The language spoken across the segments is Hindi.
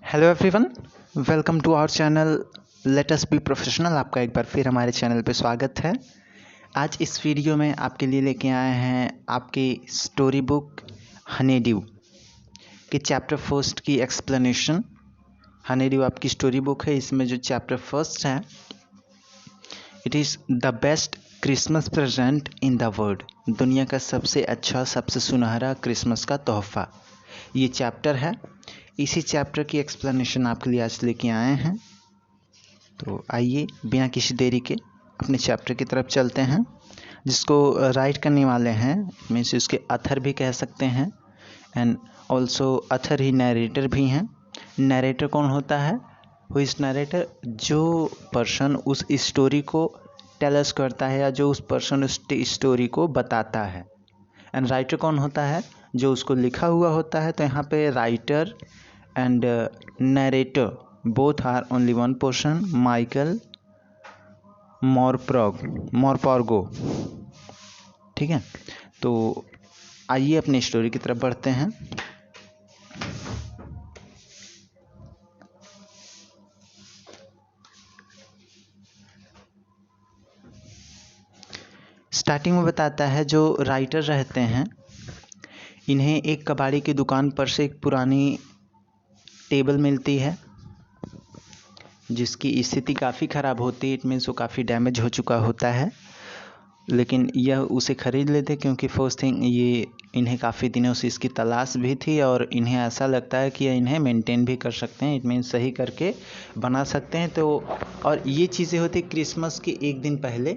Hello everyone, welcome to our channel let us be professional. आपका एक बार फिर हमारे चैनल पे स्वागत है। आज इस वीडियो में आपके लिए लेके आए हैं आपकी स्टोरी बुक हनी ड्यू के चैप्टर फर्स्ट की एक्सप्लेनेशन। हनी ड्यू आपकी स्टोरी बुक है। इसमें जो चैप्टर फर्स्ट है, it is the best Christmas present in the world. दुनिया का सबसे अच्छा, सबसे सुनहरा क्रिसमस का तोहफा, ये चैप्टर है। इसी चैप्टर की एक्सप्लेनेशन आपके लिए आज लेके आए हैं। तो आइए बिना किसी देरी के अपने चैप्टर की तरफ चलते हैं। जिसको राइट करने वाले हैं, मीन्स उसके अथर भी कह सकते हैं, एंड ऑल्सो अथर ही नरेटर भी हैं। नरेटर कौन होता है? Who is narrator? जो पर्सन उस स्टोरी को टेलस करता है या जो उस पर्सन उस स्टोरी को बताता है। एंड राइटर कौन होता है? जो उसको लिखा हुआ होता है। तो यहाँ पे writer and narrator both are only one person, Michael Morpurgo. ठीक है, तो आइए अपनी स्टोरी की तरफ बढ़ते हैं। स्टार्टिंग में बताता है जो राइटर रहते हैं, इन्हें एक कबाड़ी की दुकान पर से एक पुरानी टेबल मिलती है जिसकी स्थिति काफ़ी ख़राब होती है। इट मीन्स वो काफ़ी डैमेज हो चुका होता है, लेकिन यह उसे ख़रीद लेते क्योंकि फर्स्ट थिंग ये इन्हें काफ़ी दिनों से इसकी तलाश भी थी और इन्हें ऐसा लगता है कि इन्हें मेंटेन भी कर सकते हैं। इट मीन्स सही करके बना सकते हैं। तो और ये चीज़ें होती क्रिसमस के एक दिन पहले।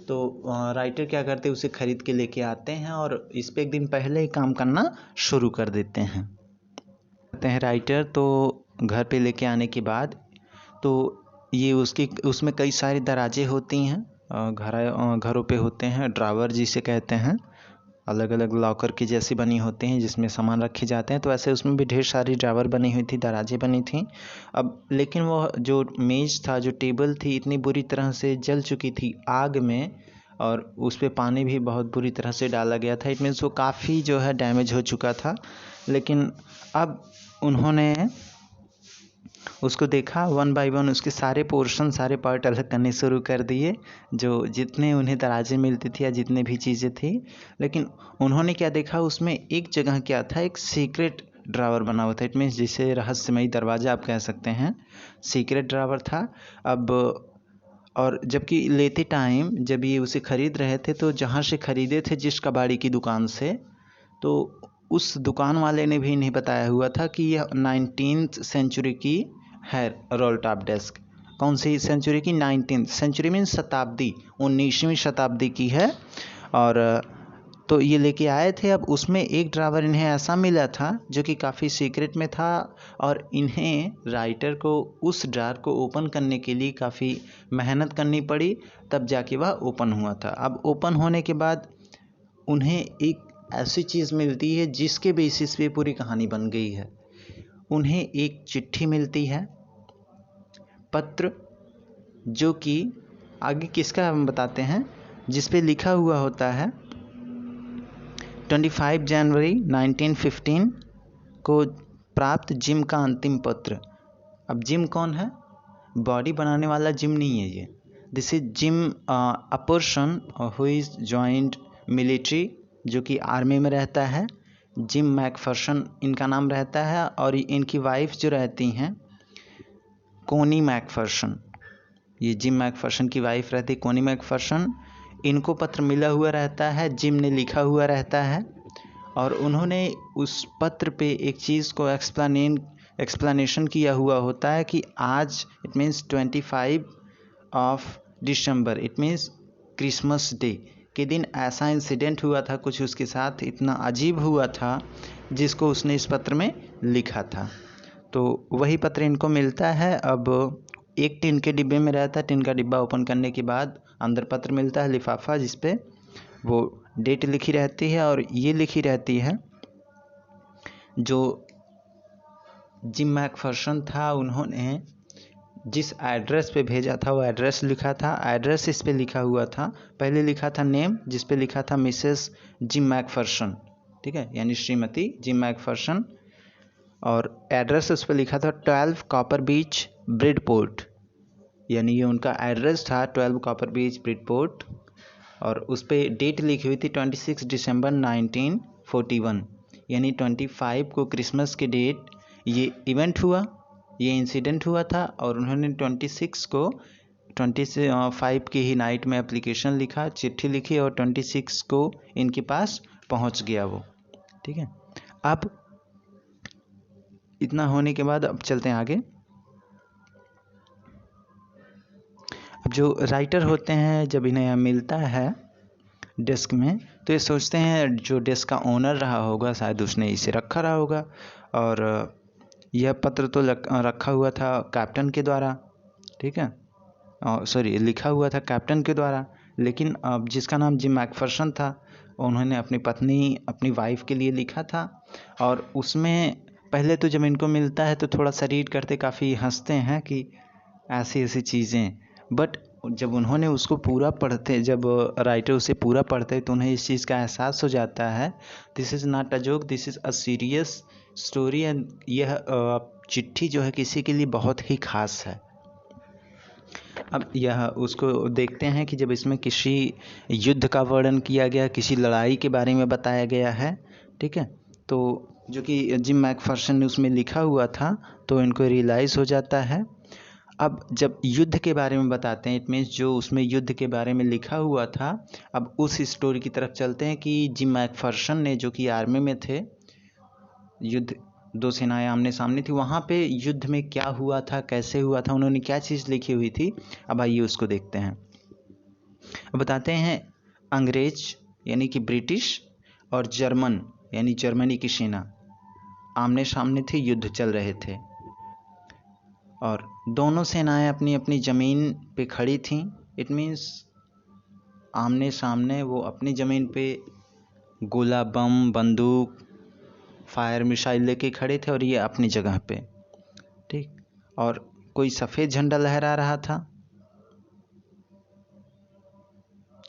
तो राइटर क्या करते हैं, उसे ख़रीद के लेके आते हैं और इस पर एक दिन पहले ही काम करना शुरू कर देते हैं। राइटर तो घर पे लेके आने के बाद तो ये उसमें कई सारी दराजें होती हैं, घरों पे होते हैं, ड्रावर जिसे कहते हैं, अलग अलग लॉकर की जैसी बनी होती हैं जिसमें सामान रखे जाते हैं। तो ऐसे उसमें भी ढेर सारी ड्रावर बनी हुई थी, दराजें बनी थी। अब लेकिन वो जो मेज़ था, जो टेबल थी, इतनी बुरी तरह से जल चुकी थी आग में और उस पर पानी भी बहुत बुरी तरह से डाला गया था। इट मीन्स वो काफ़ी जो है डैमेज हो चुका था। लेकिन अब उन्होंने उसको देखा, वन बाय वन उसके सारे पोर्शन, सारे पार्ट अलग करने शुरू कर दिए, जो जितने उन्हें दराजें मिलती थी या जितने भी चीज़ें थी। लेकिन उन्होंने क्या देखा, उसमें एक जगह क्या था, एक सीक्रेट ड्रावर बना हुआ था। इट मीन्स जिसे रहस्यमयी दरवाज़ा आप कह सकते हैं, सीक्रेट ड्रावर था। अब और जबकि लेते टाइम जब ये उसे ख़रीद रहे थे तो जहाँ से ख़रीदे थे, जिस कबाड़ी की दुकान से, तो उस दुकान वाले ने भी नहीं बताया हुआ था कि यह 19th सेंचुरी की है रोल टॉप डेस्क। कौन सी सेंचुरी की? 19th सेंचुरी मीन्स शताब्दी, 19वीं शताब्दी की है। और तो ये लेके आए थे। अब उसमें एक ड्रावर इन्हें ऐसा मिला था जो कि काफ़ी सीक्रेट में था और इन्हें राइटर को उस ड्रावर को ओपन करने के लिए काफ़ी मेहनत करनी पड़ी, तब जाके वह ओपन हुआ था। अब ओपन होने के बाद उन्हें एक ऐसी चीज़ मिलती है जिसके बेसिस पे पूरी कहानी बन गई है। उन्हें एक चिट्ठी मिलती है, पत्र, जो कि आगे किसका हम बताते हैं, जिस पे लिखा हुआ होता है 25 जनवरी 1915 को प्राप्त जिम का अंतिम पत्र। अब जिम कौन है? बॉडी बनाने वाला जिम नहीं है ये। This is gym, a person who is joint military, जो कि आर्मी में रहता है। जिम मैकफर्सन इनका नाम रहता है और इनकी वाइफ जो रहती हैं कोनी मैकफर्सन, ये जिम मैकफर्सन की वाइफ रहती है कोनी मैकफर्सन। इनको पत्र मिला हुआ रहता है, जिम ने लिखा हुआ रहता है और उन्होंने उस पत्र पे एक चीज़ को एक्सप्लेनेशन किया हुआ होता है कि आज, it means 25 of December, it means Christmas day के दिन ऐसा इंसिडेंट हुआ था, कुछ उसके साथ इतना अजीब हुआ था जिसको उसने इस पत्र में लिखा था। तो वही पत्र इनको मिलता है। अब एक टिन के डिब्बे में रहता है। टिन का डिब्बा ओपन करने के बाद अंदर पत्र मिलता है, लिफाफा, जिस पे वो डेट लिखी रहती है और ये लिखी रहती है, जो जिम मैकफर्सन था उन्होंने जिस एड्रेस पे भेजा था वो एड्रेस लिखा था। एड्रेस इस पे लिखा हुआ था, पहले लिखा था नेम, जिस पे लिखा था मिसेस जिम मैकफर्सन, ठीक है, यानी श्रीमती जिम मैकफर्सन। और एड्रेस उस पर लिखा था 12 कॉपर बीच ब्रिडपोर्ट, यानी ये उनका एड्रेस था 12 कॉपर बीच ब्रिडपोर्ट। और उस पर डेट लिखी हुई थी 26 दिसंबर 1941, यानी 25 को क्रिसमस के डेट ये इवेंट हुआ, ये इंसिडेंट हुआ था। और उन्होंने 26 को 25 की ही नाइट में एप्लीकेशन लिखा, चिट्ठी लिखी और 26 को इनके पास पहुंच गया वो। ठीक है, अब इतना होने के बाद अब चलते हैं आगे। अब जो राइटर होते हैं जब इन्हें मिलता है डेस्क में तो ये सोचते हैं जो डेस्क का ओनर रहा होगा शायद उसने इसे रखा रहा होगा। और यह पत्र तो रखा हुआ था कैप्टन के द्वारा, ठीक है, सॉरी लिखा हुआ था कैप्टन के द्वारा। लेकिन अब जिसका नाम जिम मैकफर्सन था उन्होंने अपनी पत्नी अपनी वाइफ के लिए लिखा था। और उसमें पहले तो जब इनको मिलता है तो थोड़ा सा रीड करते काफ़ी हंसते हैं कि ऐसी ऐसी चीज़ें, बट जब उन्होंने उसको पूरा पढ़ते, जब राइटर उसे पूरा पढ़ते तो उन्हें इस चीज़ का एहसास हो जाता है this is not a joke, this is a serious story. And यह चिट्ठी जो है किसी के लिए बहुत ही खास है। अब यह उसको देखते हैं कि जब इसमें किसी युद्ध का वर्णन किया गया, किसी लड़ाई के बारे में बताया गया है, ठीक है, तो जो कि जिम मैकफर्सन ने उसमें लिखा हुआ था तो इनको रियलाइज़ हो जाता है। अब जब युद्ध के बारे में बताते हैं, इट मीन्स जो उसमें युद्ध के बारे में लिखा हुआ था, अब उस स्टोरी की तरफ चलते हैं कि जिम मैकफर्सन ने जो कि आर्मी में थे, युद्ध दो सेनाएं आमने सामने थी, वहाँ पे युद्ध में क्या हुआ था, कैसे हुआ था, उन्होंने क्या चीज़ लिखी हुई थी, अब आइए उसको देखते हैं। अब बताते हैं अंग्रेज यानी कि ब्रिटिश और जर्मन यानी जर्मनी की सेना आमने सामने थी, युद्ध चल रहे थे और दोनों सेनाएं अपनी अपनी ज़मीन पे खड़ी थीं। इट मीन्स आमने सामने वो अपनी ज़मीन पे गोला बम बंदूक फायर मिसाइल लेके खड़े थे और ये अपनी जगह पे, ठीक। और कोई सफ़ेद झंडा लहरा रहा था।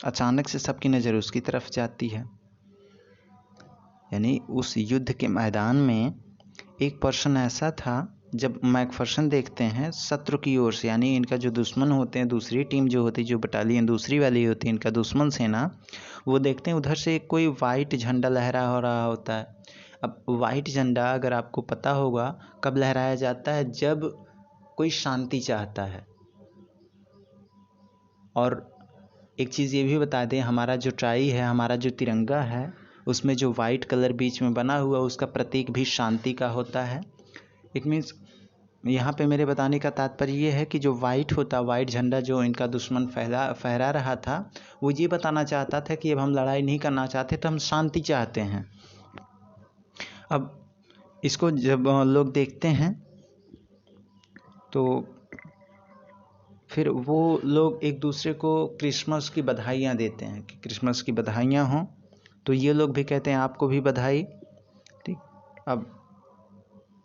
अचानक से सबकी नज़र उसकी तरफ जाती है, यानी उस युद्ध के मैदान में एक पर्सन ऐसा था, जब मैकफर्सन देखते हैं शत्रु की ओर से, यानी इनका जो दुश्मन होते हैं, दूसरी टीम जो होती है, जो बटालियन दूसरी वाली होती है, इनका दुश्मन सेना, वो देखते हैं उधर से कोई वाइट झंडा लहरा हो रहा होता है। अब वाइट झंडा अगर आपको पता होगा कब लहराया जाता है, जब कोई शांति चाहता है। और एक चीज़ ये भी बता दें, हमारा जो ट्राई है, हमारा जो तिरंगा है, उसमें जो वाइट कलर बीच में बना हुआ उसका प्रतीक भी शांति का होता है। इट मीन्स यहाँ पे मेरे बताने का तात्पर्य ये है कि जो वाइट होता, वाइट झंडा जो इनका दुश्मन फहरा रहा था, वो ये बताना चाहता था कि अब हम लड़ाई नहीं करना चाहते, तो हम शांति चाहते हैं। अब इसको जब लोग देखते हैं तो फिर वो लोग एक दूसरे को क्रिसमस की बधाइयाँ देते हैं कि क्रिसमस की बधाइयाँ हों, तो ये लोग भी कहते हैं आपको भी बधाई, ठीक। अब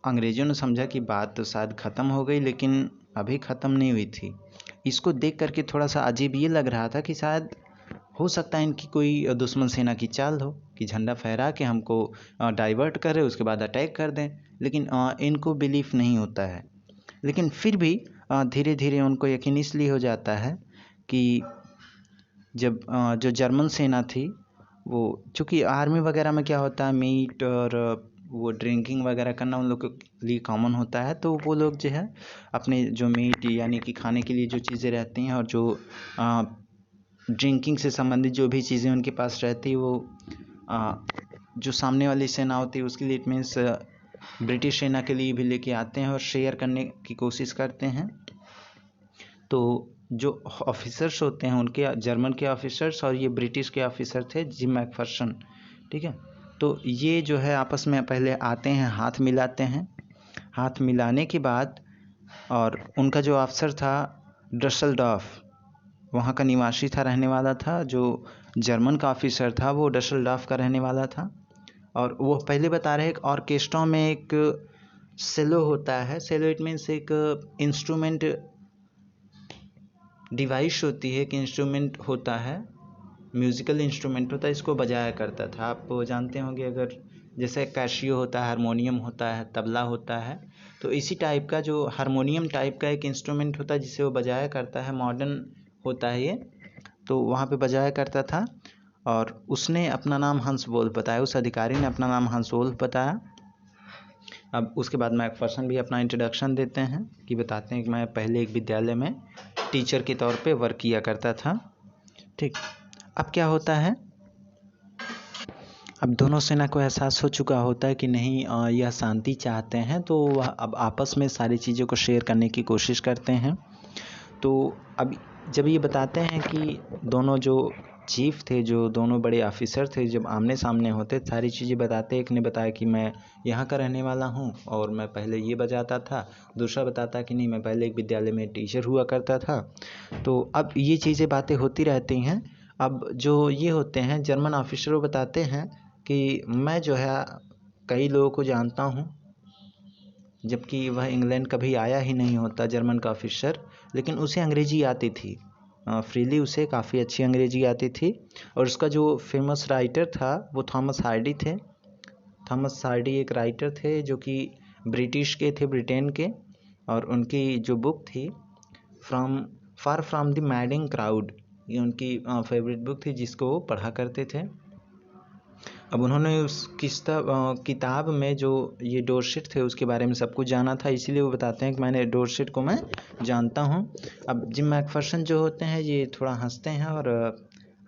अंग्रेज़ों ने समझा कि बात तो शायद ख़त्म हो गई, लेकिन अभी ख़त्म नहीं हुई थी। इसको देख करके थोड़ा सा अजीब ये लग रहा था कि शायद हो सकता है इनकी कोई दुश्मन सेना की चाल हो कि झंडा फहरा के हमको डाइवर्ट करें, उसके बाद अटैक कर दें, लेकिन इनको बिलीफ नहीं होता है। लेकिन फिर भी धीरे धीरे उनको यकीन इसलिए हो जाता है कि जब जो जर्मन सेना थी, वो चूँकि आर्मी वगैरह में क्या होता है, मीट और वो ड्रिंकिंग वगैरह करना उन लोग के लिए कॉमन होता है, तो वो लोग जो है अपने जो मीट यानी कि खाने के लिए जो चीज़ें रहती हैं और जो ड्रिंकिंग से संबंधित जो भी चीज़ें उनके पास रहती है, वो जो सामने वाली सेना होती है उसके लिए, इट मीन्स ब्रिटिश सेना के लिए भी लेके आते हैं और शेयर करने की कोशिश करते हैं। तो जो ऑफिसर्स होते हैं उनके, जर्मन के ऑफिसर्स और ये ब्रिटिश के ऑफिसर थे जिम मैकफर्सन, ठीक है। तो ये जो है आपस में पहले आते हैं, हाथ मिलाते हैं, हाथ मिलाने के बाद, और उनका जो अफसर था डसेल्डॉर्फ, वहाँ का निवासी था, रहने वाला था। जो जर्मन का ऑफिसर था वो डसेल्डॉर्फ का रहने वाला था। और वो पहले बता रहे एक ऑर्केस्ट्रा में एक सेलो होता है, सेलो इट मीन्स एक इंस्ट्रूमेंट डिवाइस होती है, कि इंस्ट्रूमेंट होता है, म्यूज़िकल इंस्ट्रूमेंट होता है, इसको बजाया करता था। आप जानते होंगे, अगर जैसे कैशियो होता है, हारमोनियम होता है, तबला होता है, तो इसी टाइप का जो हारमोनियम टाइप का एक इंस्ट्रूमेंट होता है जिसे वो बजाया करता है, मॉडर्न होता है ये, तो वहाँ पे बजाया करता था। और उसने अपना नाम हंस वोल्फ बताया, उस अधिकारी ने अपना नाम हंस वोल्फ बताया। अब उसके बाद मैकफर्सन भी अपना इंट्रोडक्शन देते हैं कि बताते हैं कि मैं पहले एक विद्यालय में टीचर के तौर पे वर्क किया करता था। ठीक, अब क्या होता है, अब दोनों सेना को एहसास हो चुका होता है कि नहीं यह शांति चाहते हैं, तो वह अब आपस में सारी चीज़ों को शेयर करने की कोशिश करते हैं। तो अब जब ये बताते हैं कि दोनों जो चीफ थे, जो दोनों बड़े ऑफिसर थे, जब आमने सामने होते सारी चीज़ें बताते, एक ने बताया कि मैं यहाँ का रहने वाला हूँ और मैं पहले ये बजाता था, दूसरा बताता कि नहीं मैं पहले एक विद्यालय में टीचर हुआ करता था। तो अब ये चीज़ें बातें होती रहती हैं। अब जो ये होते हैं जर्मन ऑफिसर, वो बताते हैं कि मैं जो है कई लोगों को जानता हूँ, जबकि वह इंग्लैंड कभी आया ही नहीं होता जर्मन का ऑफिसर, लेकिन उसे अंग्रेज़ी आती थी फ्रीली, उसे काफ़ी अच्छी अंग्रेज़ी आती थी। और उसका जो फेमस राइटर था वो थॉमस हार्डी थे। थॉमस हार्डी एक राइटर थे जो कि ब्रिटिश के थे, ब्रिटेन के, और उनकी जो बुक थी far from the madding crowd, ये उनकी फेवरेट बुक थी जिसको वो पढ़ा करते थे। अब उन्होंने उस किताब में जो ये डोरसेट थे उसके बारे में सब कुछ जाना था, इसीलिए वो बताते हैं कि मैंने डोरसेट को मैं जानता हूँ। अब जिम मैकफर्सन जो होते हैं ये थोड़ा हंसते हैं और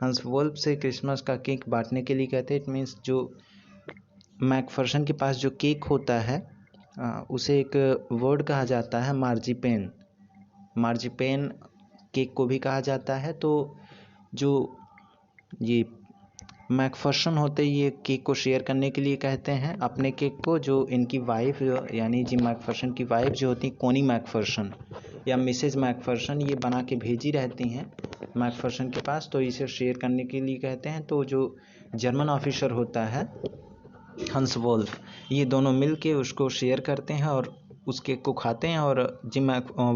हंस वोल्फ से क्रिसमस का केक बांटने के लिए कहते हैं। इट मीन्स जो मैकफर्सन के पास जो केक होता है उसे एक वर्ड कहा जाता है मार्जिपेन। मार्जिपेन केक को भी कहा जाता है। तो जो ये मैकफर्सन होते ये केक को शेयर करने के लिए कहते हैं अपने केक को, जो इनकी वाइफ यानी जिम मैकफर्सन की वाइफ जो होती कोनी मैकफर्सन या मिसेज मैकफर्सन, ये बना के भेजी रहती हैं मैकफर्सन के पास, तो इसे शेयर करने के लिए कहते हैं। तो जो जर्मन ऑफिसर होता है हंस वोल्फ, ये दोनों मिल के उसको शेयर करते हैं और उस केक को खाते हैं। और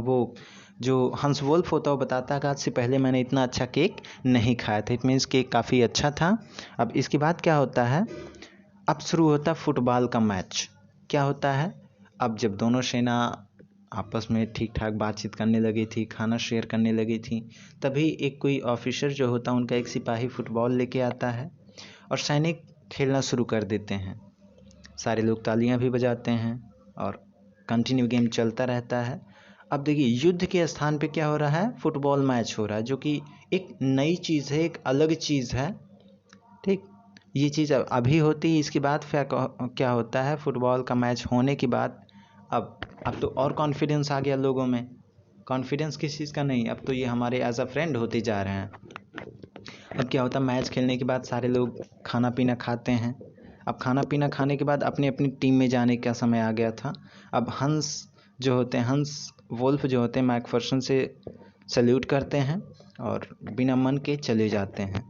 वो जो हंस वोल्फ होता है वो बताता है कि आज से पहले मैंने इतना अच्छा केक नहीं खाया था। इट मीन्स केक काफ़ी अच्छा था। अब इसके बाद क्या होता है, अब शुरू होता है फुटबॉल का मैच। क्या होता है, अब जब दोनों सेना आपस में ठीक ठाक बातचीत करने लगी थी, खाना शेयर करने लगी थी, तभी एक कोई ऑफिसर जो होता है उनका एक सिपाही फुटबॉल लेके आता है और सैनिक खेलना शुरू कर देते हैं। सारे लोग तालियां भी बजाते हैं और कंटिन्यू गेम चलता रहता है। अब देखिए युद्ध के स्थान पे क्या हो रहा है, फुटबॉल मैच हो रहा है, जो कि एक नई चीज़ है, एक अलग चीज़ है। ठीक, ये चीज़ अभी होती है। इसके बाद फिर क्या होता है, फुटबॉल का मैच होने के बाद अब तो और कॉन्फिडेंस आ गया लोगों में। कॉन्फिडेंस किस चीज़ का, नहीं, अब तो ये हमारे एज अ फ्रेंड होते जा रहे हैं। अब क्या होता है, मैच खेलने के बाद सारे लोग खाना पीना खाते हैं। अब खाना पीना खाने के बाद अपनी अपनी टीम में जाने का समय आ गया था। अब हंस जो होते हैं, हंस वोल्फ जो होते हैं, मैकफर्सन से सल्यूट करते हैं और बिना मन के चले जाते हैं।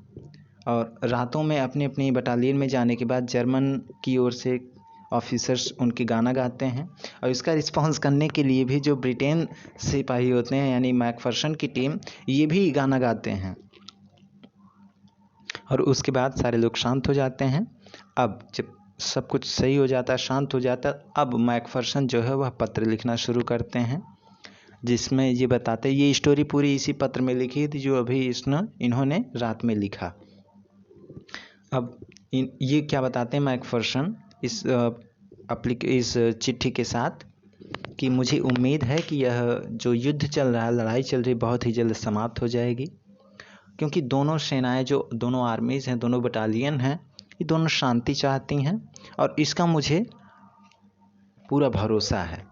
और रातों में अपनी अपनी बटालियन में जाने के बाद जर्मन की ओर से ऑफिसर्स उनके गाना गाते हैं और इसका रिस्पॉन्स करने के लिए भी जो ब्रिटेन सिपाही होते हैं यानी मैकफर्सन की टीम, ये भी गाना गाते हैं। और उसके बाद सारे लोग शांत हो जाते हैं। अब जब सब कुछ सही हो जाता है, शांत हो जाता है, अब मैकफर्सन जो है वह पत्र लिखना शुरू करते हैं, जिसमें ये बताते हैं, ये स्टोरी पूरी इसी पत्र में लिखी थी जो अभी इन्होंने रात में लिखा। अब ये क्या बताते हैं मैकफर्सन इस चिट्ठी के साथ, कि मुझे उम्मीद है कि यह जो युद्ध चल रहा है, लड़ाई चल रही, बहुत ही जल्द समाप्त हो जाएगी, क्योंकि दोनों सेनाएं, जो दोनों आर्मीज़ हैं, दोनों बटालियन हैं, ये दोनों शांति चाहती हैं और इसका मुझे पूरा भरोसा है।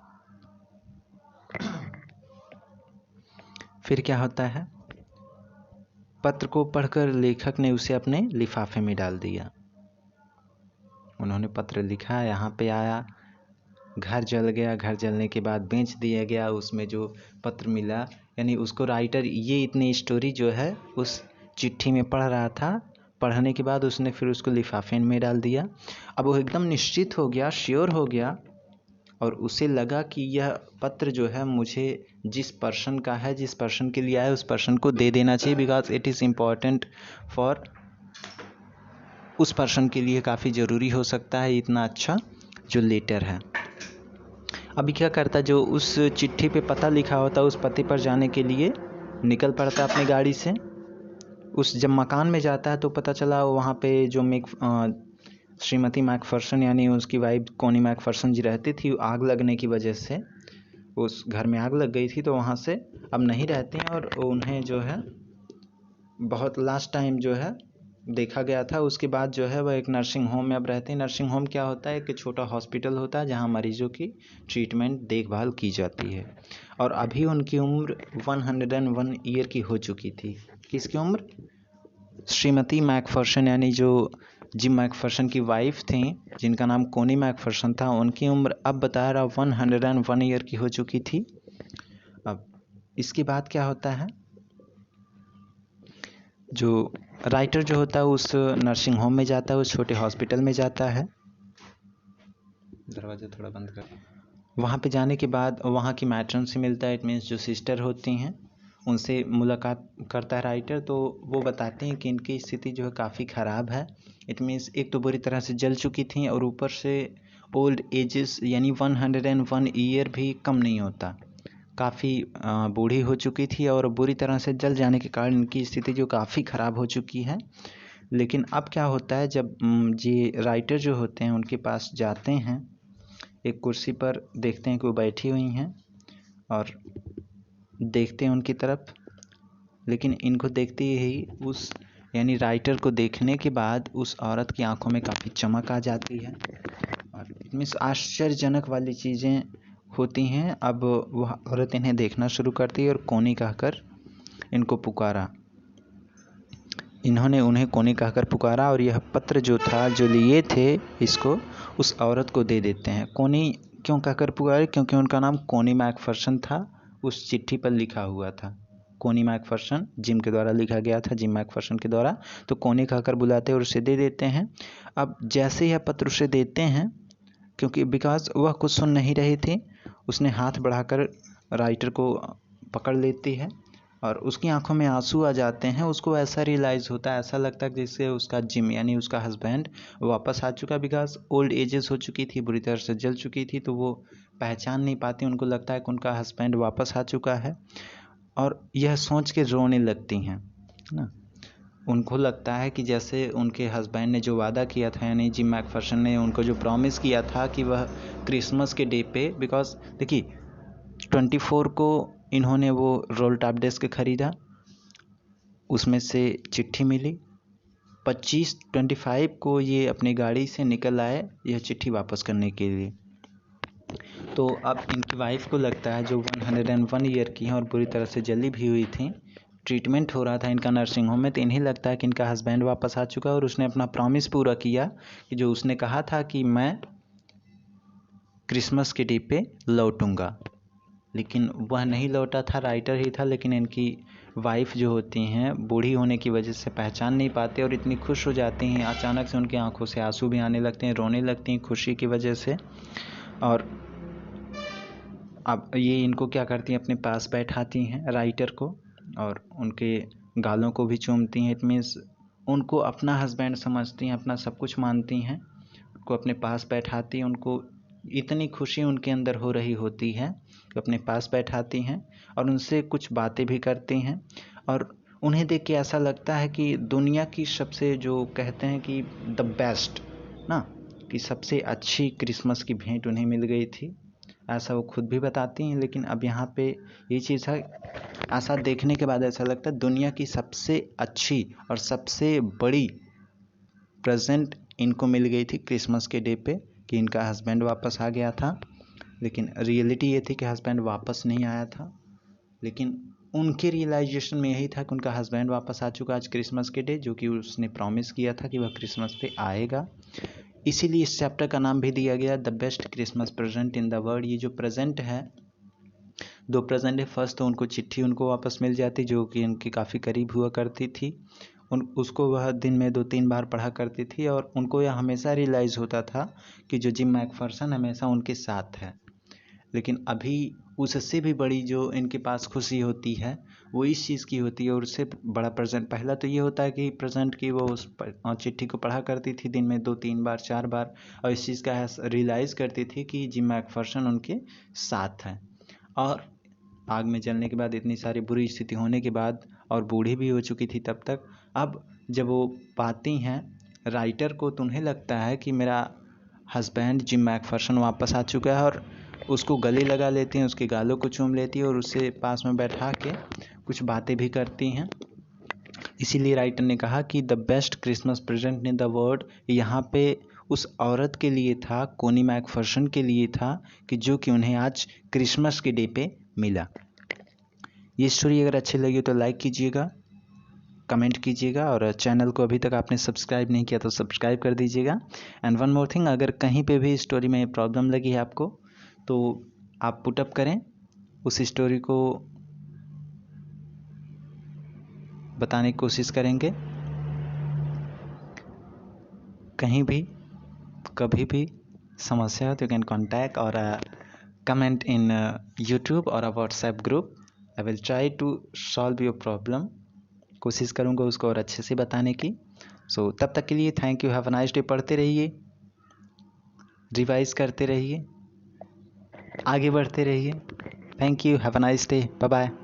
फिर क्या होता है, पत्र को पढ़कर लेखक ने उसे अपने लिफाफे में डाल दिया। उन्होंने पत्र लिखा, यहाँ पे आया, घर जल गया, घर जलने के बाद बेच दिया गया। उसमें जो पत्र मिला, यानी उसको राइटर ये इतनी स्टोरी जो है उस चिट्ठी में पढ़ रहा था, पढ़ने के बाद उसने फिर उसको लिफाफे में डाल दिया। अब वो एकदम निश्चित हो गया, श्योर हो गया, और उसे लगा कि यह पत्र जो है मुझे जिस पर्सन का है, जिस पर्सन के लिए आया, उस पर्सन को दे देना चाहिए, because it is important for उस पर्सन के लिए काफ़ी ज़रूरी हो सकता है इतना अच्छा जो लेटर है। अभी क्या करता, जो उस चिट्ठी पे पता लिखा होता उस पते पर जाने के लिए निकल पड़ता अपनी गाड़ी से। उस जब मकान में जाता है तो पता चला वहाँ पे जो श्रीमती मैकफर्सन यानी उसकी वाइफ कोनी मैकफर्सन जी रहती थी, आग लगने की वजह से उस घर में आग लग गई थी, तो वहाँ से अब नहीं रहते हैं और उन्हें जो है बहुत लास्ट टाइम जो है देखा गया था। उसके बाद जो है वह एक नर्सिंग होम में अब रहते हैं। नर्सिंग होम क्या होता है, एक छोटा हॉस्पिटल होता है जहाँ मरीजों की ट्रीटमेंट देखभाल की जाती है। और अभी उनकी उम्र 101 ईयर की हो चुकी थी। किसकी उम्र? श्रीमती मैकफर्सन यानी जो जिम मैकफर्सन की वाइफ थी, जिनका नाम कोनी मैकफर्सन था, उनकी उम्र अब बता रहा 101 ईयर की हो चुकी थी। अब इसके बाद क्या होता है, जो राइटर जो होता है उस नर्सिंग होम में जाता है, उस छोटे हॉस्पिटल में जाता है। दरवाज़ा थोड़ा बंद कर। वहाँ पे जाने के बाद वहाँ की मैट्रन से मिलता है, इट मीन्स जो सिस्टर होती हैं उनसे मुलाकात करता है राइटर। तो वो बताते हैं कि इनकी स्थिति जो है काफ़ी ख़राब है। इट मीन्स एक तो बुरी तरह से जल चुकी थी और ऊपर से ओल्ड एजेस यानी 101 ईयर भी कम नहीं होता, काफ़ी बूढ़ी हो चुकी थी और बुरी तरह से जल जाने के कारण इनकी स्थिति जो काफ़ी ख़राब हो चुकी है। लेकिन अब क्या होता है, जब ये राइटर जो होते हैं उनके पास जाते हैं, एक कुर्सी पर देखते हैं कि वो बैठी हुई हैं और देखते हैं उनकी तरफ। लेकिन इनको देखते ही उस यानी राइटर को देखने के बाद उस औरत की आंखों में काफ़ी चमक आ जाती है और इनमें आश्चर्यजनक वाली चीज़ें होती हैं। अब वह औरत इन्हें देखना शुरू करती है और कोनी कहकर इनको पुकारा। इन्होंने उन्हें कोनी कहकर पुकारा और यह पत्र जो था, जो लिए थे इसको, उस औरत को दे देते हैं। कोनी क्यों कहकर पुकारे? क्योंकि उनका नाम कोनी मैकफर्सन था, उस चिट्ठी पर लिखा हुआ था। कोनी मैकफर्सन जिम के द्वारा लिखा गया था, जिम मैकफर्सन के द्वारा, तो कोनी कहकर बुलाते हैं और उसे दे देते हैं। अब जैसे यह पत्र उसे देते हैं, क्योंकि बिकॉज वह कुछ सुन नहीं रही थी, उसने हाथ बढ़ाकर राइटर को पकड़ लेती है और उसकी आंखों में आंसू आ जाते हैं। उसको ऐसा रियलाइज़ होता है, ऐसा लगता है जैसे उसका जिम यानी उसका हस्बैंड वापस आ चुका। बिकॉज ओल्ड एजेस हो चुकी थी, बुरी तरह से जल चुकी थी, तो वो पहचान नहीं पाती। उनको लगता है कि उनका हस्बैंड वापस आ चुका है और यह सोच के रोने लगती हैं ना। उनको लगता है कि जैसे उनके हस्बैंड ने जो वादा किया था, यानी जिम मैकफर्सन ने उनको जो प्रॉमिस किया था कि वह क्रिसमस के डे पे, बिकॉज देखिए 24 को इन्होंने वो रोल टॉप डेस्क खरीदा, उसमें से चिट्ठी मिली। 25 को ये अपनी गाड़ी से निकल आए यह चिट्ठी वापस करने के लिए। तो अब इनकी वाइफ को लगता है, जो 101 ईयर की हैं और पूरी तरह से जली भी हुई थी, ट्रीटमेंट हो रहा था इनका नर्सिंग होम में, तो इन्हें लगता है कि इनका हस्बैंड वापस आ चुका है और उसने अपना प्रॉमिस पूरा किया कि जो उसने कहा था कि मैं क्रिसमस के डे पे लौटूंगा। लेकिन वह नहीं लौटा था, राइटर ही था। लेकिन इनकी वाइफ जो होती हैं बूढ़ी होने की वजह से पहचान नहीं पाते और इतनी खुश हो जाती हैं, अचानक से उनकी आंखों से आंसू भी आने लगते हैं, रोने लगती हैं खुशी की वजह से। और अब ये इनको क्या करती हैं, अपने पास बैठाती हैं राइटर को और उनके गालों को भी चूमती हैं। इट मीन्स उनको अपना हस्बैंड समझती हैं, अपना सब कुछ मानती हैं, उनको अपने पास बैठाती हैं। उनको इतनी खुशी उनके अंदर हो रही होती है कि अपने पास बैठाती हैं और उनसे कुछ बातें भी करती हैं। और उन्हें देख के ऐसा लगता है कि दुनिया की सबसे, जो कहते हैं कि द बेस्ट ना, कि सबसे अच्छी क्रिसमस की भेंट उन्हें मिल गई थी, ऐसा वो खुद भी बताती हैं। लेकिन अब यहाँ पे ये चीज़ है, ऐसा देखने के बाद ऐसा लगता है दुनिया की सबसे अच्छी और सबसे बड़ी प्रेजेंट इनको मिल गई थी क्रिसमस के डे पे, कि इनका हस्बैंड वापस आ गया था। लेकिन रियलिटी ये थी कि हस्बैंड वापस नहीं आया था। लेकिन उनके रियलाइजेशन में यही था कि उनका हस्बैंड वापस आ चुका आज क्रिसमस के डे, जो कि उसने प्रॉमिस किया था कि वह क्रिसमस पे आएगा। इसीलिए इस चैप्टर का नाम भी दिया गया the best Christmas present in the world. ये जो प्रेजेंट है, दो प्रेजेंट है। फर्स्ट तो उनको चिट्ठी उनको वापस मिल जाती, जो कि उनकी काफ़ी करीब हुआ करती थी। उसको वह दिन में 2-3 बार पढ़ा करती थी और उनको यह हमेशा रियलाइज़ होता था कि जो जिम मैकफर्सन हमेशा उनके साथ है। लेकिन अभी उससे भी बड़ी जो इनके पास खुशी होती है वो इस चीज़ की होती है। और उससे बड़ा प्रेजेंट पहला तो ये होता है कि प्रेजेंट की वो उस चिट्ठी को पढ़ा करती थी दिन में 2-3 बार 4 बार, और इस चीज़ का रियलाइज़ करती थी कि जिम मैकफर्सन उनके साथ हैं। और आग में जलने के बाद, इतनी सारी बुरी स्थिति होने के बाद, और बूढ़ी भी हो चुकी थी तब तक, अब जब वो पाती हैं राइटर को तो उन्हें लगता है कि मेरा हस्बैंड जिम मैकफर्सन वापस आ चुका है, और उसको गले लगा लेती हैं, उसके गालों को चूम लेती है और उससे पास में बैठा के कुछ बातें भी करती हैं। इसीलिए राइटर ने कहा कि the best Christmas present in the world यहाँ पे उस औरत के लिए था, कोनी मैकफर्सन के लिए था, कि जो कि उन्हें आज क्रिसमस के डे पे मिला। ये स्टोरी अगर अच्छी लगी तो लाइक कीजिएगा, कमेंट कीजिएगा, और चैनल को अभी तक आपने सब्सक्राइब नहीं किया तो सब्सक्राइब कर दीजिएगा। एंड वन मोर थिंग, अगर कहीं पे भी स्टोरी में प्रॉब्लम लगी है आपको तो आप पुटअप करें, उस स्टोरी को बताने की कोशिश करेंगे। कहीं भी कभी भी समस्या हो तो यू कैन कॉन्टैक्ट और कमेंट इन यूट्यूब और WhatsApp group. I will try to solve your problem. कोशिश करूँगा उसको और अच्छे से बताने की। सो तब तक के लिए thank you, have a nice day. पढ़ते रहिए, रिवाइज करते रहिए, आगे बढ़ते रहिए। Thank you, have a nice day, bye bye.